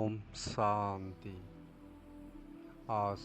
ओम शांति। आज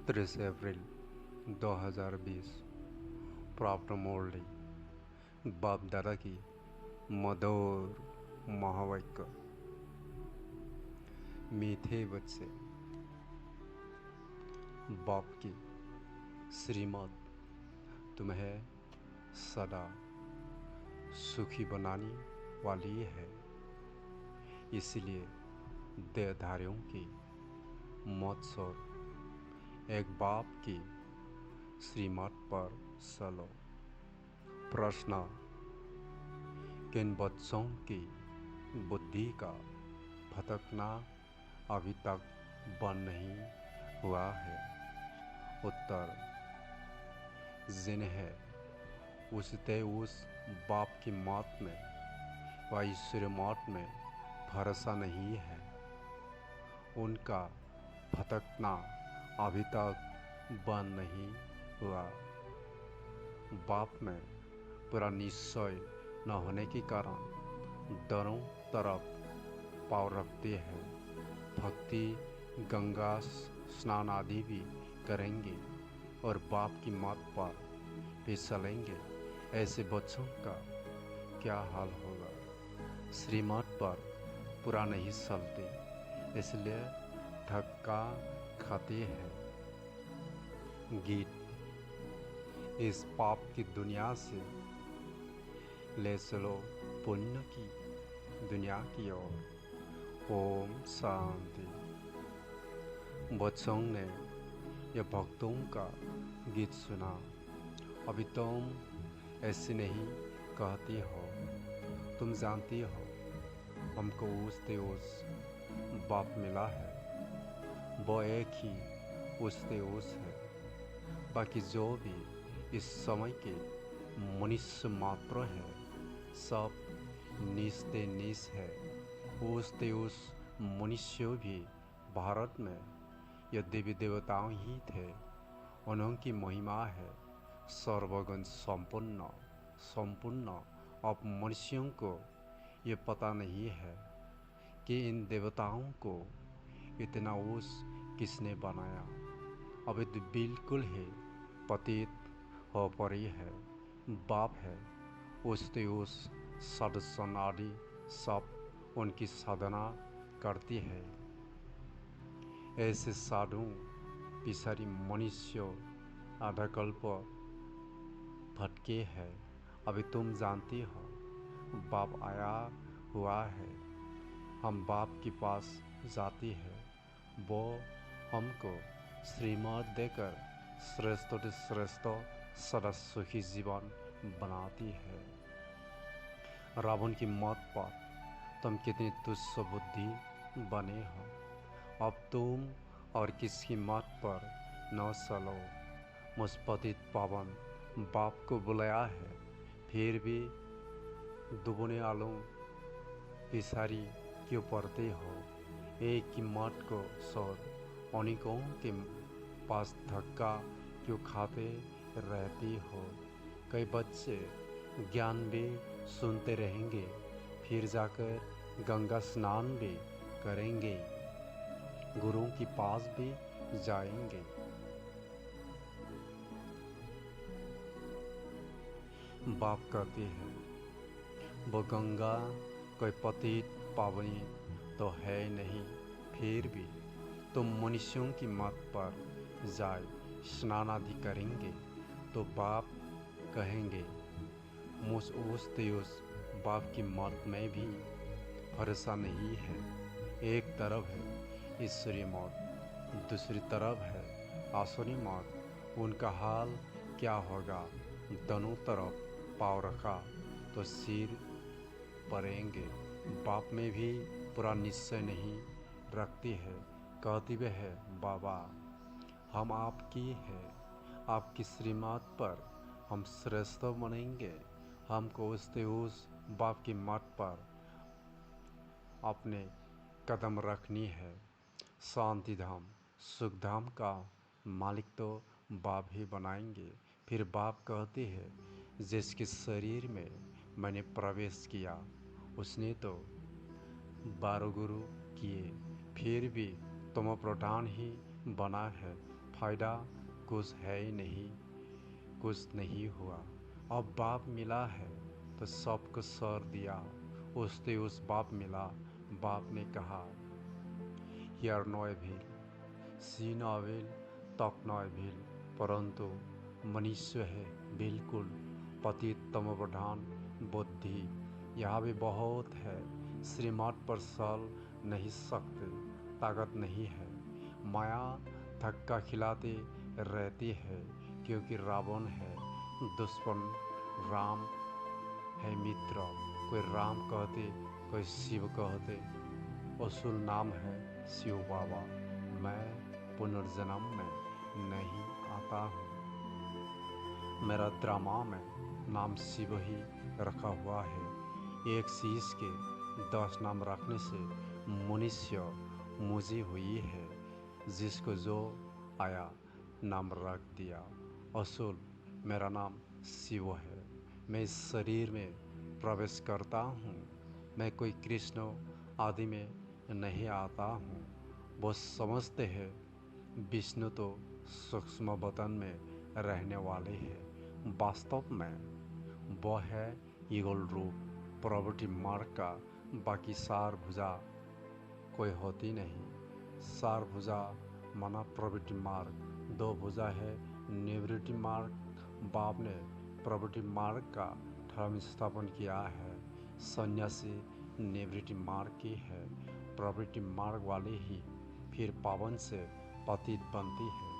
30 अप्रैल 2020। प्राप्त मुरली बाप दादा की मधुर महावाक्य। मीठे बच्चे, बाप की श्रीमत तुम्हें सदा सुखी बनाने वाली है। इसलिए देहधारियों की मत छोड़ एक बाप की श्रीमत पर चलो। प्रश्न: किन बच्चों की बुद्धि का भटकना अभी तक बंद नहीं हुआ है? उत्तर: जिन्हें उस बाप की मौत में व ईश्वरीय मौत में भरोसा नहीं है, उनका भटकना अभी तक बंद नहीं हुआ। बाप में पूरा निश्चय न होने के कारण दोनों तरफ पाँव रखते हैं। भक्ति गंगा स्नान आदि भी करेंगे और बाप की मत पर भी चलेंगे। ऐसे बच्चों का क्या हाल होगा? श्रीमत पर पूरा नहीं चलते, इसलिए धक्का खाते हैं। गीत: इस पाप की दुनिया से ले चलो पुण्य की दुनिया की ओर। ओम शांति। बच्चों ने यह भक्तों का गीत सुना। अभी तुम ऐसे नहीं कहती हो। तुम जानती हो हमको उस बाप मिला है, वो एक ही उस है। बाकी जो भी इस समय के मनुष्य मात्र है, सब निस्ते निस है। उस मनुष्य भी भारत में यह देवी देवताओं ही थे। उनकी महिमा है सर्वगुण संपूर्ण। अब मनुष्यों को ये पता नहीं है कि इन देवताओं को इतना किसने बनाया। अभी तो बिल्कुल ही पतित हो पड़ी है। बाप है उस सदसन आदि सब उनकी साधना करती है। ऐसे साधु पिसारी मनुष्य आधाकल्प भटके हैं। अभी तुम जानती हो बाप आया हुआ है। हम बाप के पास जाती है, वो हमको श्रीमत देकर श्रेष्ठ सदा सुखी जीवन बनाती है। रावण की मौत पर तुम कितनी तुच्छ बुद्धि बने हो। अब तुम और किसकी मत पर न चलो। मुझ पतित पावन बाप को बुलाया है, फिर भी दुगने आलों पिसारी क्यों पढ़ते हो? एक की मत को छोड़ अनेकों के पास धक्का क्यों खाते रहती हो? कई बच्चे ज्ञान भी सुनते रहेंगे, फिर जाकर गंगा स्नान भी करेंगे, गुरुओं के पास भी जाएंगे। बाप कहते हैं वो गंगा कोई पतित पावनी तो है नहीं, फिर भी तुम मनुष्यों की मत पर जाए स्नान आदि करेंगे तो बाप कहेंगे मुझ उस बाप की मत में भी भरोसा नहीं है। एक तरफ है ईश्वरीय मौत, दूसरी तरफ है आसुरी मौत। उनका हाल क्या होगा? दोनों तरफ पाँव रखा तो सिर पड़ेंगे। बाप में भी पूरा निश्चय नहीं रखती है। कहती वे है बाबा हम आपकी है, आपकी श्रीमत पर हम श्रेष्ठ बनेंगे। हमको उस बाप की मत पर अपने कदम रखनी है। शांति धाम सुख धाम का मालिक तो बाप ही बनाएंगे। फिर बाप कहते हैं जिसके शरीर में मैंने प्रवेश किया उसने तो 12 गुरु किए, फिर भी तुम प्रधान ही बना है। फायदा कुछ है ही नहीं, कुछ नहीं हुआ। अब बाप मिला है तो सबको सर दिया। उससे उस बाप मिला, बाप ने कहा hear no evil, see no evil, talk no evil. परंतु मनुष्य है बिल्कुल पतित तम प्रधान बुद्धि। यहाँ भी बहुत है, श्रीमत पर चल नहीं सकते, ताकत नहीं है। माया धक्का खिलाती रहती है, क्योंकि रावण है दुश्मन, राम है मित्र। कोई राम कहते, कोई शिव कहते। असूल नाम है शिव बाबा। मैं पुनर्जन्म में नहीं आता हूँ। मेरा ड्रामा में नाम शिव ही रखा हुआ है। एक शीश के 10 नाम रखने से मनुष्य मुझे हुई है। जिसको जो आया नाम रख दिया। असूल मेरा नाम शिव है। मैं इस शरीर में प्रवेश करता हूँ। मैं कोई कृष्ण आदि में नहीं आता हूँ। वो समझते हैं विष्णु तो सूक्ष्म वतन में रहने वाले हैं। वास्तव में वह है ईगल रूप, प्रवृत्ति मार्ग का। बाकी सार भुजा कोई होती नहीं। सार भुजा माना प्रवृत्ति मार्ग, 2 भुजा है निवृत्ति मार्ग। बाप ने प्रवृत्ति मार्ग का धर्म स्थापन किया है। सन्यासी निवृत्ति मार्ग की है। प्रवृत्ति मार्ग वाले ही फिर पावन से पतित बनती है।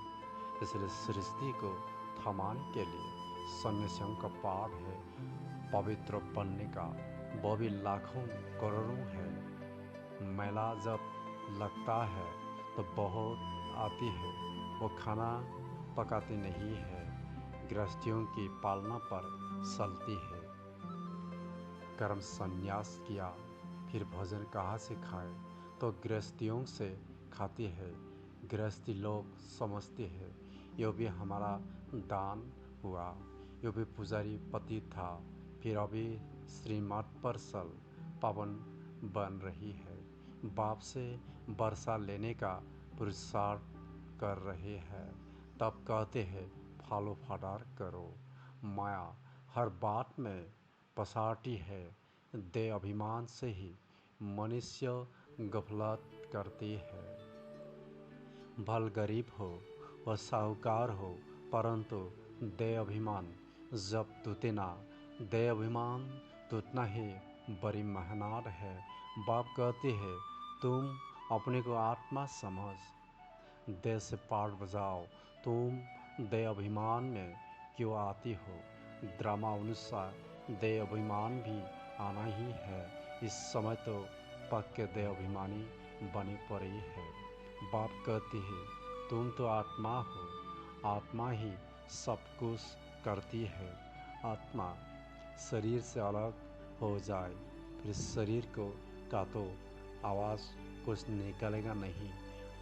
इसलिए सृष्टि को थमाने के लिए सन्यासियों का पाठ है पवित्र बनने का। वो भी लाखों करोड़ों है। मेला जब लगता है तो बहुत आती है। वो खाना पकाती नहीं है, गृहस्थियों की पालना पर चलती है। कर्म संन्यास किया, फिर भोजन कहाँ से खाए, तो गृहस्थियों से खाती है। गृहस्थी लोग समझते हैं यो भी हमारा दान हुआ। यो भी पुजारी पति था, फिर अभी श्रीमत पर सल पावन बन रही है। बाप से वर्षा लेने का पुरुषार्थ कर रहे हैं। तब कहते हैं फालो फटार करो। माया हर बात में पसारती है। दे अभिमान से ही मनुष्य गफलत करती है। भल गरीब हो व साहूकार हो, परंतु दे अभिमान जब टूटे ना, दे अभिमान टूटना ही बड़ी मेहनत है। बाप कहते हैं तुम अपने को आत्मा समझ, दे से पाठ बजाओ। तुम दे अभिमान में क्यों आती हो? ड्रामा अनुसार दे अभिमान भी आना ही है। इस समय तो पक्के दे अभिमानी बनी पड़ी है। बाप कहती है तुम तो आत्मा हो, आत्मा ही सब कुछ करती है। आत्मा शरीर से अलग हो जाए, फिर शरीर को काटो, आवाज़ कुछ निकलेगा नहीं।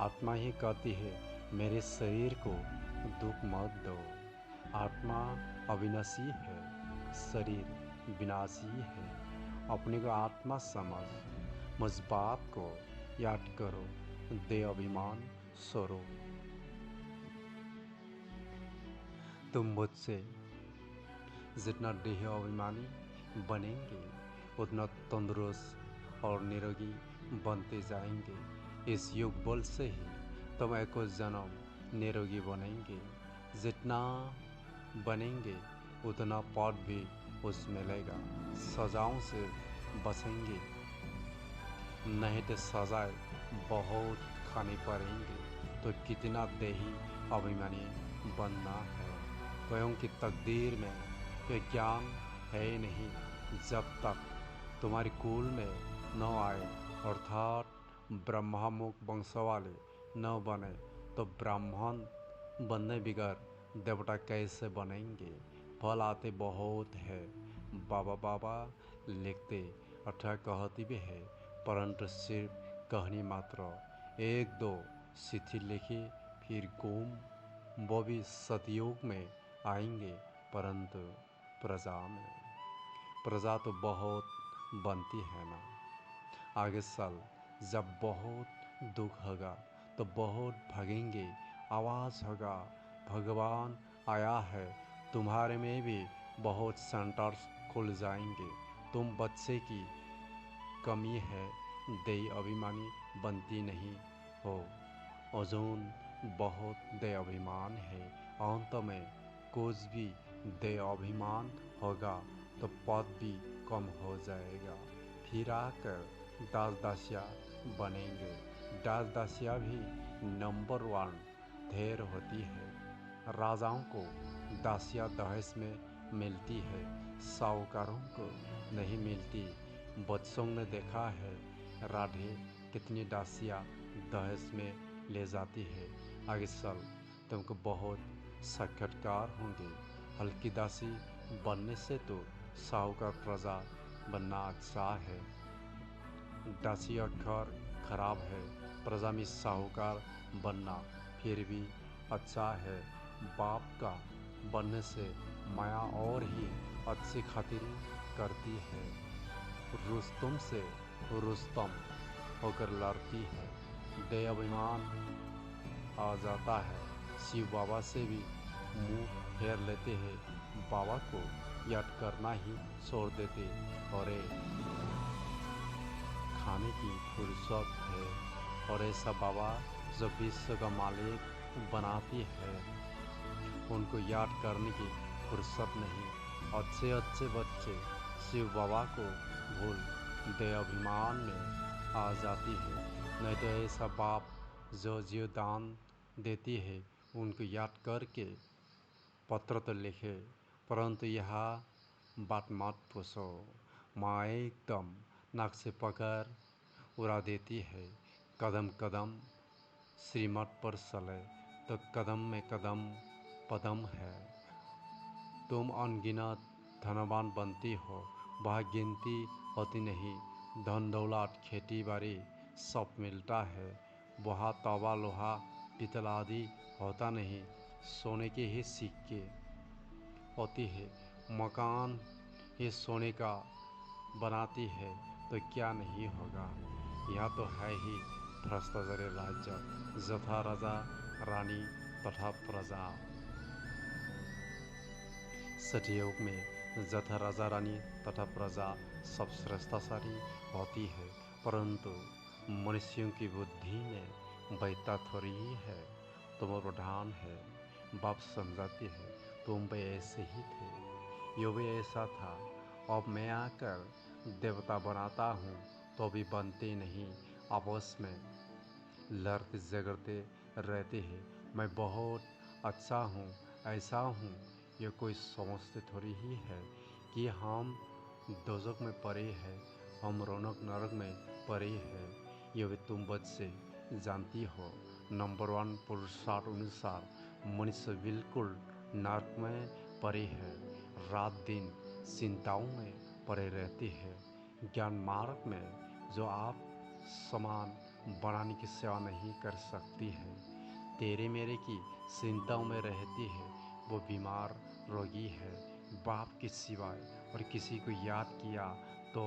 आत्मा ही कहती है मेरे शरीर को दुख मत दो। आत्मा अविनाशी है, शरीर विनाशी है। अपने को आत्मा समझ, मुझ बाप को याद करो, दे अभिमान छोड़ो। तुम मुझसे जितना देह अभिमानी बनेंगे, उतना तंदुरुस्त और निरोगी बनते जाएंगे। इस युग बल से ही तुम एक जन्म निरोगी बनेंगे। जितना बनेंगे उतना पद भी उस मिलेगा। सजाओं से बचेंगे, नहीं तो सजाए बहुत खानी पड़ेंगे। तो कितना देही अभिमानी बनना है। स्वयं की तकदीर में ये ज्ञान है ही नहीं। जब तक तुम्हारी कुल में न आए, अर्थात ब्रह्ममुख वंश वाले न बने, तो ब्राह्मण बनने बगैर देवता कैसे बनेंगे? फल आते बहुत है। बाबा बाबा लिखते अर्थात कहती भी है, परंतु सिर्फ कहनी मात्र। 1-2 चिट्ठी लिखी, फिर गुम। वो भी सतयुग में आएंगे, परंतु प्रजा में। प्रजा तो बहुत बनती है ना। आगे चल जब बहुत दुख होगा तो बहुत भागेंगे, आवाज़ होगा भगवान आया है। तुम्हारे में भी बहुत सेंटर्स खुल जाएंगे। तुम बच्चे की कमी है, दे अभिमानी बनती नहीं हो। ओजोन बहुत दे अभिमान है। अंत में कुछ भी दे अभिमान होगा तो पद भी कम हो जाएगा। फिर आकर दास दासिया बनेंगे। दास दासिया भी नंबर 1 ढेर होती है। राजाओं को दासिया दहेज में मिलती है, साहूकारों को नहीं मिलती। बच्चों ने देखा है राधे कितनी दासियाँ दहेज में ले जाती है। आगे चल तुमको बहुत साक्षात्कार होंगे। हल्की दासी बनने से तो साहूकार प्रजा बनना अच्छा है। दासी अक्षर खराब है, प्रजा में साहूकार बनना फिर भी अच्छा है। बाप का बनने से माया और ही अच्छी खातिर करती है। रुस्तम से रुस्तम होकर लड़ती है। दे अभिमान आ जाता है। शिव बाबा से भी मुंह फेर लेते हैं। बाबा को याद करना ही छोड़ देते। और खाने की फुर्सत है। और ऐसा बाबा जो विश्व का मालिक बनाती है, उनको याद करने की फुर्सत नहीं। अच्छे अच्छे बच्चे शिव बाबा को भूल दे अभिमान में आ जाती है। नहीं तो ऐसा बाप जो जीवदान देती है, उनको याद करके पत्र तो लिखे, परंतु यह बात मत पूछो। माँ एकदम नाक से पकड़ उड़ा देती है। कदम कदम श्रीमत पर चले तो कदम में कदम पदम है। तुम अनगिनत धनवान बनती हो, वह गिनती होती नहीं। धन दौलत खेती बाड़ी सब मिलता है, वह तवा लोहा पीतल आदि होता नहीं। सोने के ही सिक्के होती है। मकान ही सोने का बनाती है तो क्या नहीं होगा। यह तो है ही भ्रष्टाचारी राज्य, जथा राजा रानी तथा प्रजा। सतयुग में जथा राजा रानी तथा प्रजा सब श्रेष्ठाचारी होती है, परंतु मनुष्यों की बुद्धि में वैता थोड़ी ही है। तुम प्रधान है, बाप समझाती है, तुम भी ऐसे ही थे, यो भी ऐसा था। अब मैं आकर देवता बनाता हूँ तो भी बनते नहीं। आपस में लड़ते झगड़ते रहते हैं। मैं बहुत अच्छा हूँ, ऐसा हूँ, ये कोई समझते थोड़ी ही है कि हम दोजख में पड़े हैं, हम रौनक नरक में पड़े हैं। ये भी तुम बच्चे जानती हो। नंबर 1 पुरुषार्थ अनुसार मनुष्य बिल्कुल नरक में पड़े हैं। रात दिन चिंताओं में पड़े रहते हैं। ज्ञान मार्ग में जो आप समान बनाने की सेवा नहीं कर सकती है, तेरे मेरे की चिंताओं में रहती है, वो बीमार रोगी है। बाप के सिवाय और किसी को याद किया तो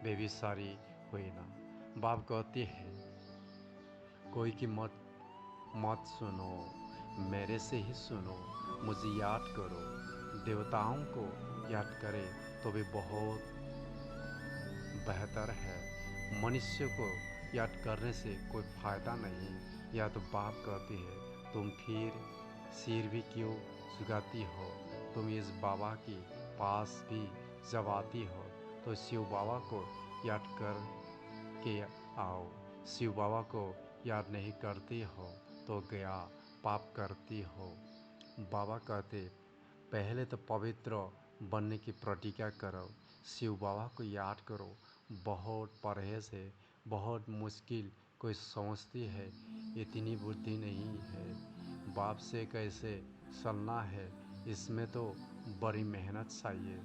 बेबीसारी हुई ना। बाप कहते हैं कोई की मत मत सुनो, मेरे से ही सुनो, मुझे याद करो। देवताओं को याद करे तो भी बहुत बेहतर है। मनुष्य को याद करने से कोई फ़ायदा नहीं। या तो बाप कहती है तुम फिर सिर भी क्यों झुकाती हो। तुम इस बाबा के पास भी जब आती हो तो शिव बाबा को याद कर के आओ। शिव बाबा को याद नहीं करती हो तो गया पाप करती हो। बाबा कहते पहले तो पवित्र बनने की प्रतिज्ञा करो, शिव बाबा को याद करो। बहुत परहेज है, बहुत मुश्किल कोई समझती है, इतनी बुद्धि नहीं है। बाप से कैसे चलना है, इसमें तो बड़ी मेहनत चाहिए।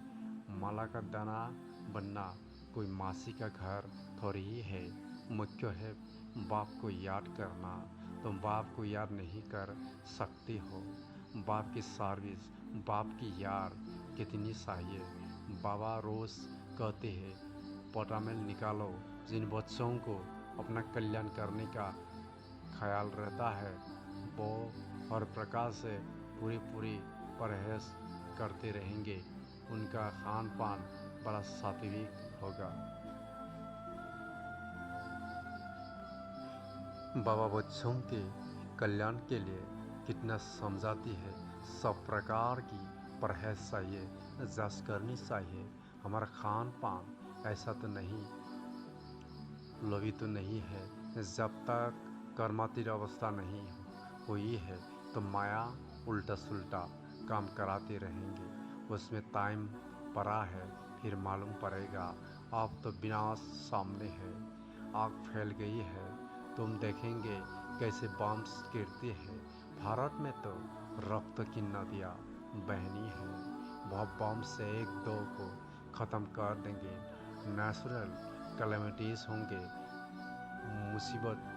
माला का दाना बनना कोई मासी का घर थोड़ी ही है। मुख्य है बाप को याद करना। तुम बाप को याद नहीं कर सकती हो। बाप की सर्विस, बाप की याद कितनी चाहिए। बाबा रोज़ कहते हैं पटामेल निकालो। जिन बच्चों को अपना कल्याण करने का ख्याल रहता है वो हर प्रकार से पूरी परहेज करते रहेंगे। उनका खान पान बड़ा सात्विक होगा। बाबा बच्चों के कल्याण के लिए कितना समझाती है। सब प्रकार की परहेज चाहिए, जांच करनी चाहिए। हमारा खान पान ऐसा तो नहीं, लोभी तो नहीं है। जब तक कर्मातीत अवस्था नहीं हुई है तो माया उल्टा सुल्टा काम कराते रहेंगे। उसमें टाइम पड़ा है, फिर मालूम पड़ेगा। अब तो विनाश सामने है, आग फैल गई है। तुम देखेंगे कैसे बम्स गिरते हैं। भारत में तो रक्त की नदियाँ बहनी है। वह बम से एक दो को ख़त्म कर देंगे। नेचुरल कैलेमिटीज़ होंगे। मुसीबत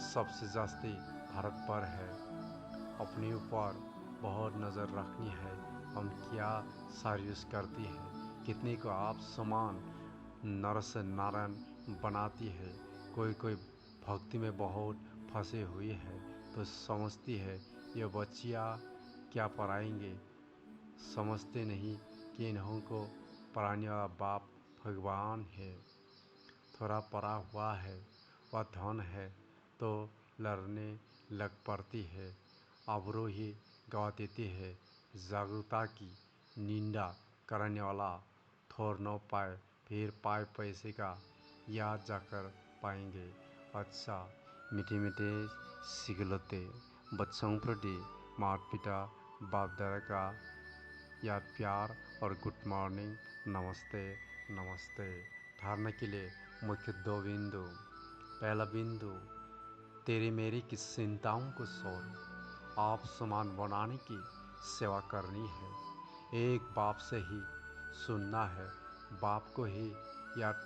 सबसे जास्ती भारत पर है। अपने ऊपर बहुत नज़र रखनी है। हम क्या सर्विस करती हैं, कितने को आप समान नर से नारायण बनाती है। कोई भक्ति में बहुत फंसे हुई है तो समझती है ये बच्चियाँ क्या पढ़ाएंगे। समझते नहीं कि इन्हों को पढ़ाने वाला बाप भगवान है। थोड़ा पढ़ा हुआ है, वह धन है तो लड़ने लग पड़ती है। आबरू ही गवा देती है। जागरूकता की निंदा करने वाला थोड़ न पाए, फिर पाए पैसे का याद जाकर पाएंगे। अच्छा, मीठे मीठे सिगलते बच्चों प्रति माता पिता बाप दादा का याद प्यार और गुड मॉर्निंग, नमस्ते नमस्ते। धारणा के लिए मुख्य 2 बिंदु। पहला बिंदु, तेरी मेरी की चिंताओं को छोड़ आप समान बनाने की सेवा करनी है। एक बाप से ही सुनना है, बाप को ही याद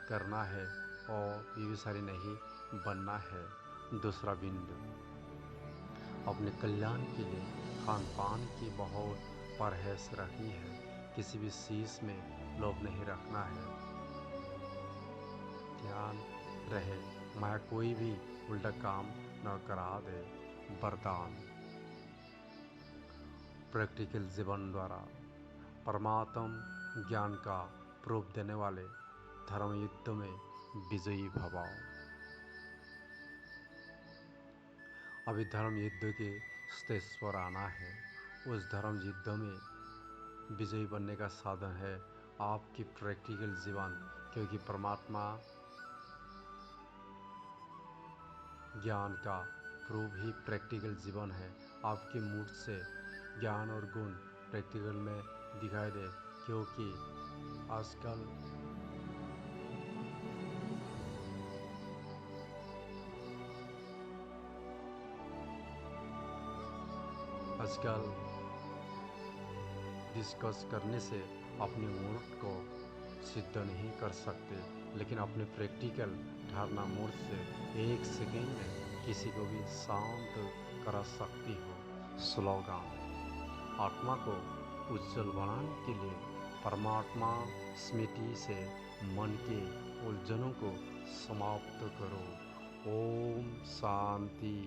करना है और विविचारी नहीं बनना है। दूसरा बिंदु, अपने कल्याण के लिए खान पान की बहुत परहेज रखनी है। किसी भी चीज़ में लोभ नहीं रखना है। ध्यान रहे माया कोई भी उल्टा काम न करा दे। वरदान, प्रैक्टिकल जीवन द्वारा परमात्म ज्ञान का प्रूफ देने वाले धर्म युद्ध में विजयी भव। अभी धर्म युद्ध के स्टेज पर आना है। उस धर्म युद्ध में विजयी बनने का साधन है आपकी प्रैक्टिकल जीवन, क्योंकि परमात्मा ज्ञान का प्रूफ ही प्रैक्टिकल जीवन है। आपके मूड से ज्ञान और गुण प्रैक्टिकल में दिखाई दे, क्योंकि आजकल डिस्कस करने से अपने मूड को सिद्ध नहीं कर सकते, लेकिन अपने प्रैक्टिकल धारणा मूड से 1 सेकेंड में किसी को भी शांत करा सकती हो। स्लोगन, आत्मा को उज्जवल बनाने के लिए परमात्मा स्मृति से मन के उलझनों को समाप्त करो। ओम शांति।